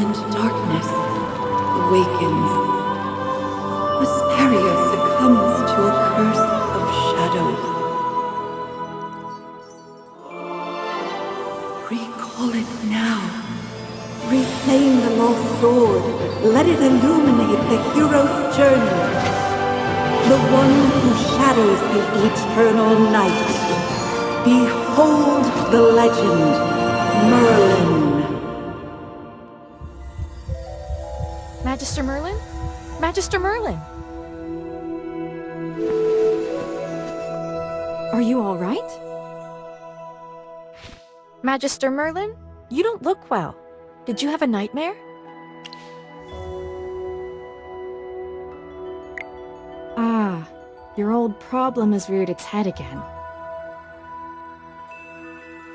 and darkness awakens. Asperia succumbs to a curse of shadows. Recall it now. Reclaim the lost sword. Let it illuminate the hero's journey. The one who shadows the eternal night. Behold the legend, Merlin. Magister Merlin? Magister Merlin! Are you all right? Magister Merlin? You don't look well. Did you have a nightmare? Ah, your old problem has reared its head again.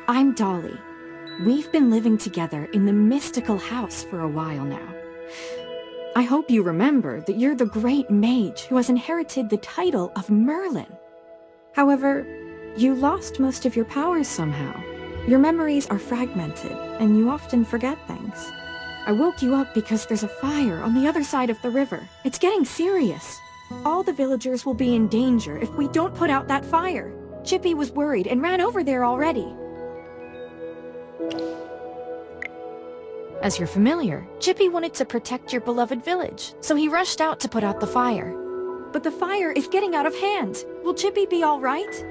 I'm Dolly. We've been living together in the mystical house for a while now. I hope you remember that you're the great mage who has inherited the title of Merlin. However, you lost most of your powers somehow. Your memories are fragmented, and you often forget things. I woke you up because there's a fire on the other side of the river. It's getting serious. All the villagers will be in danger if we don't put out that fire. Chippy was worried and ran over there already. As your familiar, Chippy wanted to protect your beloved village, so he rushed out to put out the fire. But the fire is getting out of hand. Will Chippy be all right?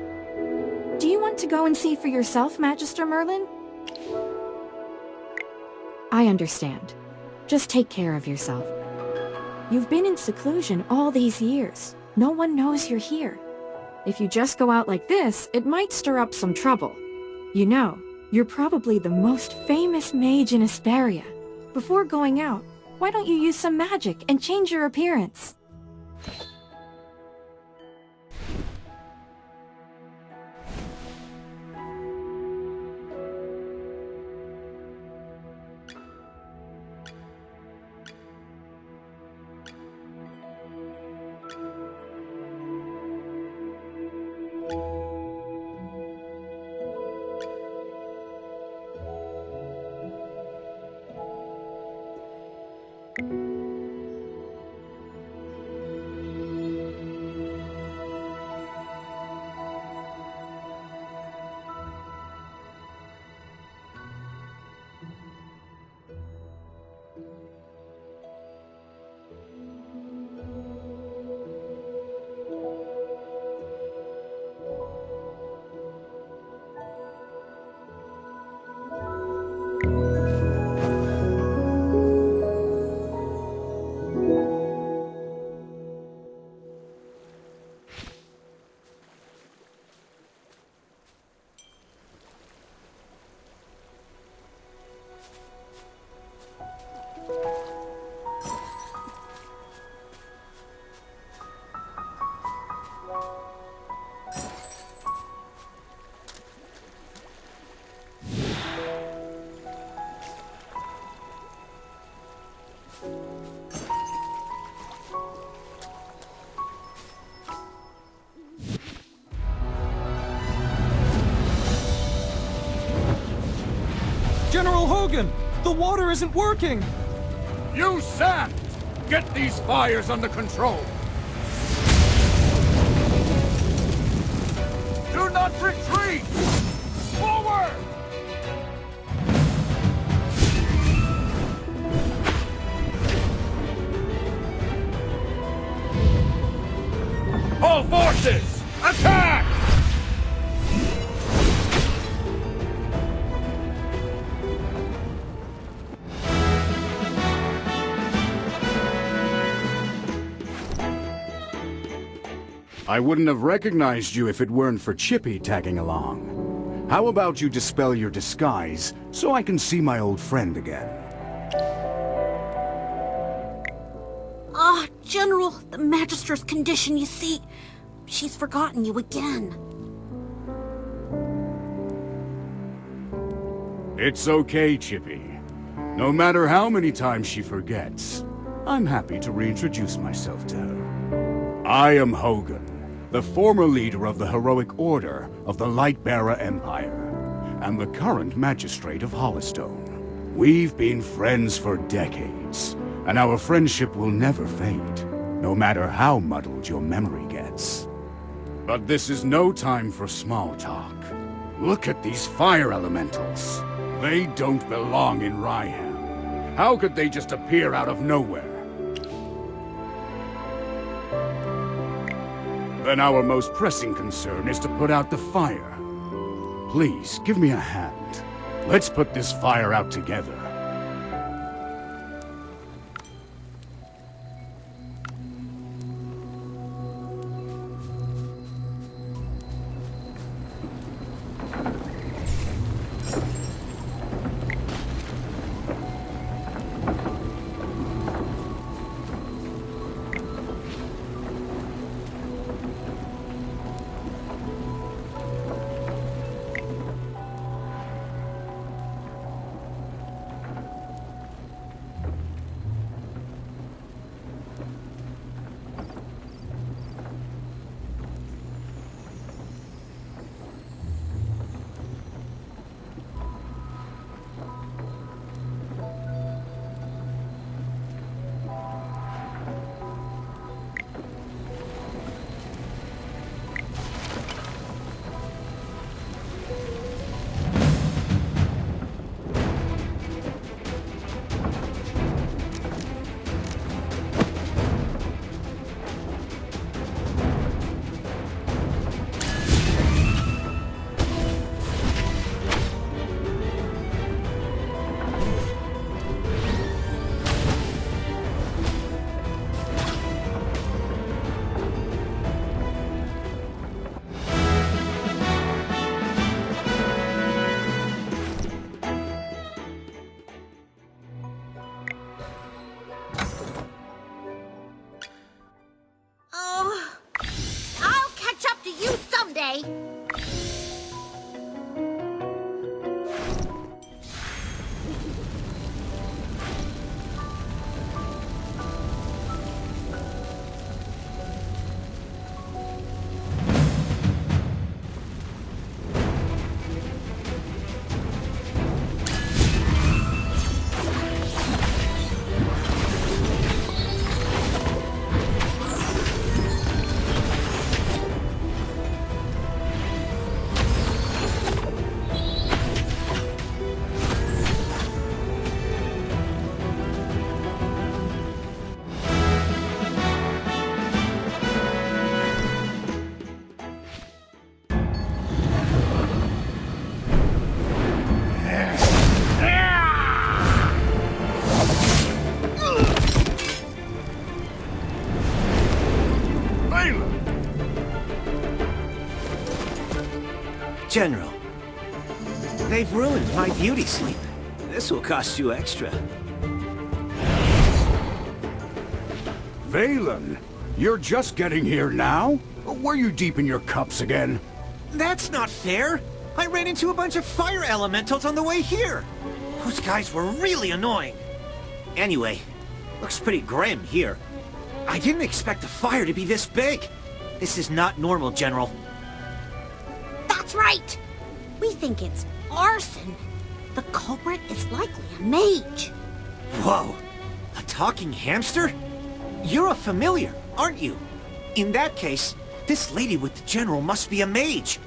Do you want to go and see for yourself, Magister Merlin? I understand. Just take care of yourself. You've been in seclusion all these years. No one knows you're here. If you just go out like this, it might stir up some trouble. You know, you're probably the most famous mage in Asperia. Before going out, why don't you use some magic and change your appearance? General Hogan! The water isn't working! You sap! Get these fires under control! Do not retreat! Forward! All forces, attack! I wouldn't have recognized you if it weren't for Chippy tagging along. How about you dispel your disguise so I can see my old friend again? General, the Magister's condition, you see. She's forgotten you again. It's okay, Chippy. No matter how many times she forgets, I'm happy to reintroduce myself to her. I am Hogan, the former leader of the heroic order of the Lightbearer Empire, and the current magistrate of Hollistone. We've been friends for decades, and our friendship will never fade, no matter how muddled your memory gets. But this is no time for small talk. Look at these fire elementals. They don't belong in Ryham. How could they just appear out of nowhere? Then our most pressing concern is to put out the fire. Please, give me a hand. Let's put this fire out together. Oh, I'll catch up to you someday. General, they've ruined my beauty sleep. This will cost you extra. Valen, you're just getting here now? Were you deep in your cups again? That's not fair! I ran into a bunch of fire elementals on the way here! Those guys were really annoying. Anyway, looks pretty grim here. I didn't expect the fire to be this big. This is not normal, General. That's right. We think it's arson. The culprit is likely a mage. Whoa! A talking hamster? You're a familiar, aren't you? In that case, this lady with the General must be a mage.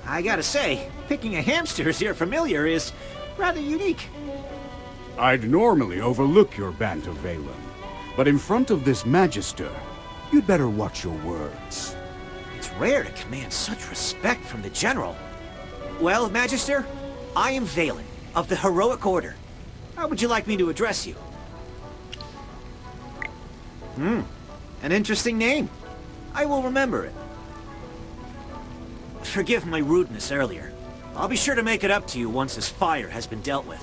I gotta say, picking a hamster as your familiar is rather unique. I'd normally overlook your banter, Valen. But in front of this Magister, you'd better watch your words. It's rare to command such respect from the General. Well, Magister, I am Valen, of the Heroic Order. How would you like me to address you? An interesting name. I will remember it. Forgive my rudeness earlier. I'll be sure to make it up to you once this fire has been dealt with.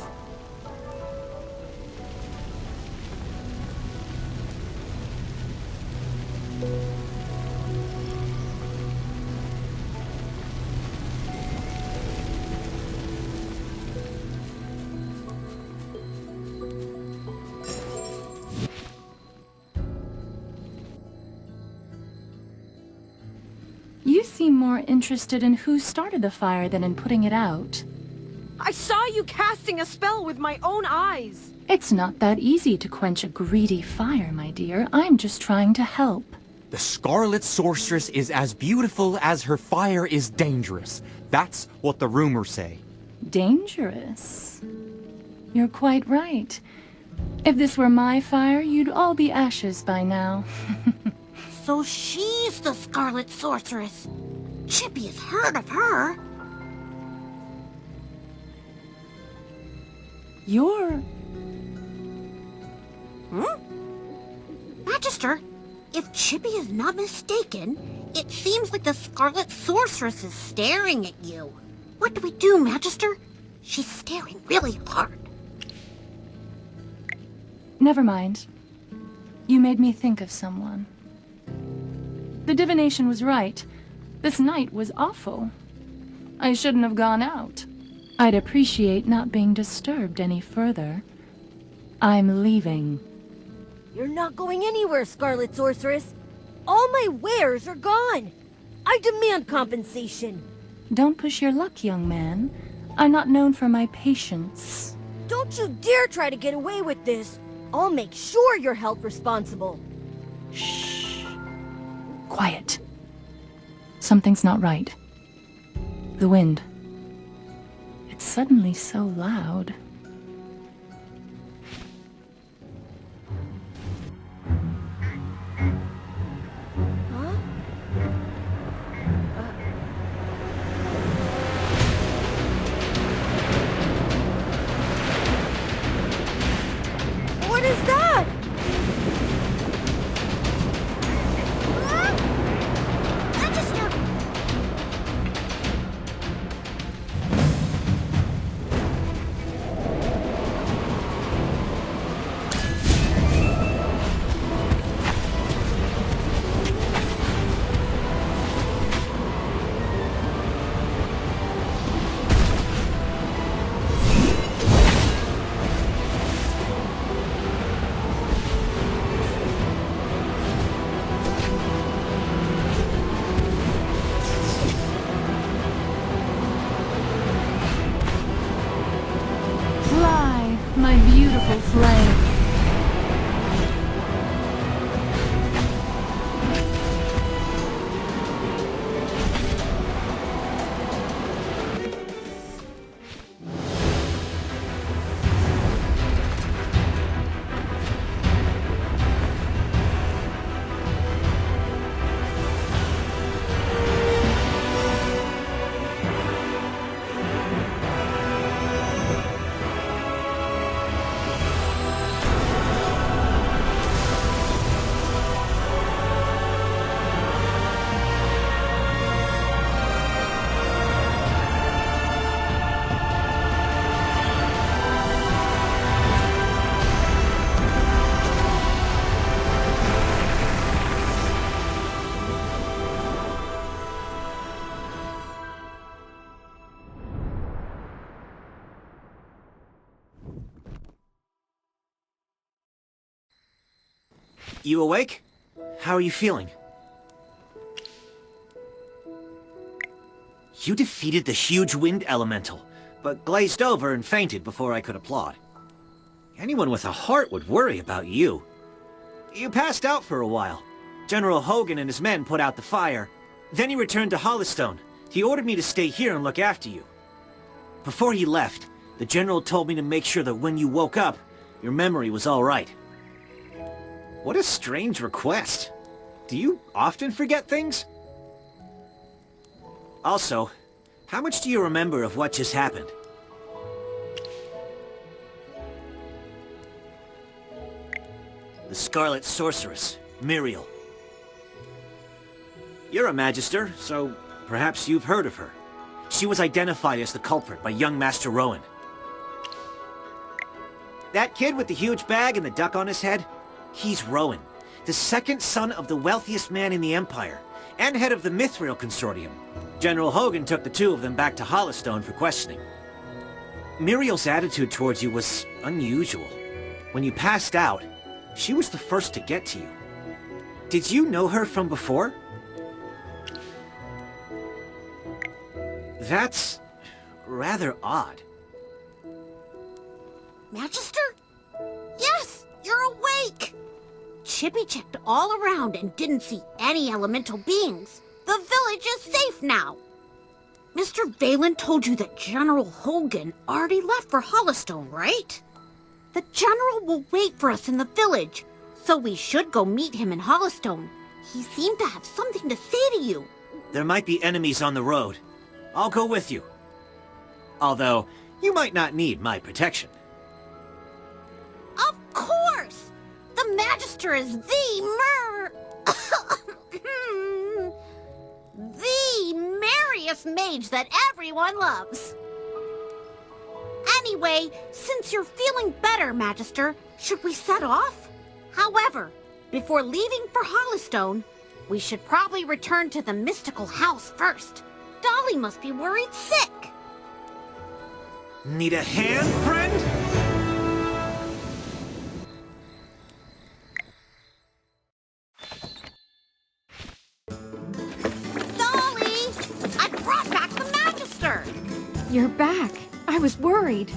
You seem more interested in who started the fire than in putting it out. I saw you casting a spell with my own eyes. It's not that easy to quench a greedy fire, my dear. I'm just trying to help. The Scarlet Sorceress is as beautiful as her fire is dangerous. That's what the rumors say. Dangerous? You're quite right. If this were my fire, you'd all be ashes by now. So she's the Scarlet Sorceress. Chippy has heard of her. You're... Magister, if Chippy is not mistaken, it seems like the Scarlet Sorceress is staring at you. What do we do, Magister? She's staring really hard. Never mind. You made me think of someone. The divination was right. This night was awful. I shouldn't have gone out. I'd appreciate not being disturbed any further. I'm leaving. You're not going anywhere, Scarlet Sorceress. All my wares are gone. I demand compensation. Don't push your luck, young man. I'm not known for my patience. Don't you dare try to get away with this. I'll make sure you're held responsible. Shh. Quiet. Something's not right. The wind. It's suddenly so loud. What is that? Magister! Fly, my beautiful flame. You awake? How are you feeling? You defeated the huge wind elemental, but glazed over and fainted before I could applaud. Anyone with a heart would worry about you. You passed out for a while. General Hogan and his men put out the fire. Then he returned to Hollystone. He ordered me to stay here and look after you. Before he left, the General told me to make sure that when you woke up, your memory was all right. What a strange request. Do you often forget things? Also, how much do you remember of what just happened? The Scarlet Sorceress, Muriel. You're a Magister, so perhaps you've heard of her. She was identified as the culprit by young Master Rowan. That kid with the huge bag and the duck on his head? He's Rowan, the second son of the wealthiest man in the Empire, and head of the Mithril Consortium. General Hogan took the two of them back to Hollystone for questioning. Muriel's attitude towards you was unusual. When you passed out, she was the first to get to you. Did you know her from before? That's rather odd. Magister? Yes, you're awake! Chippy checked all around and didn't see any elemental beings. The village is safe now. Mr. Valen told you that General Hogan already left for Hollowstone, right? The General will wait for us in the village, so we should go meet him in Hollowstone. He seemed to have something to say to you. There might be enemies on the road. I'll go with you. Although, you might not need my protection. Of course! The Magister is the merriest mage that everyone loves. Anyway, since you're feeling better, Magister, should we set off? However, before leaving for Hollowstone, we should probably return to the mystical house first. Dolly must be worried sick. Need a hand, friend? Dolly! I brought back the Magister! You're back. I was worried.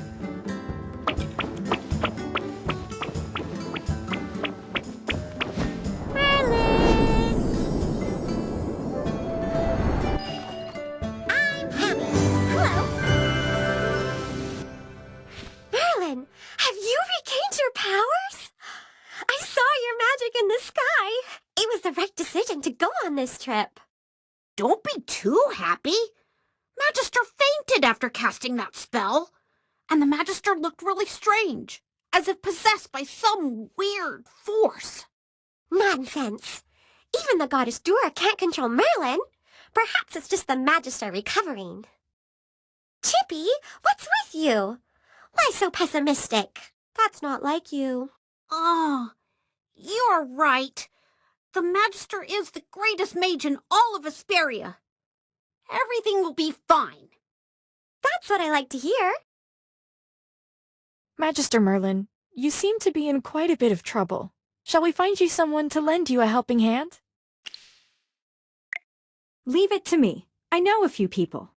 Merlin, have you regained your powers? I saw your magic in the sky. It was the right decision to go on this trip. Don't be too happy. Magister fainted after casting that spell. And the Magister looked really strange, as if possessed by some weird force. Nonsense. Even the goddess Dura can't control Merlin. Perhaps it's just the Magister recovering. Chippy, what's with you? Why so pessimistic? That's not like you. Oh, you're right. The Magister is the greatest mage in all of Asperia. Everything will be fine. That's what I like to hear. Magister Merlin, you seem to be in quite a bit of trouble. Shall we find you someone to lend you a helping hand? Leave it to me. I know a few people.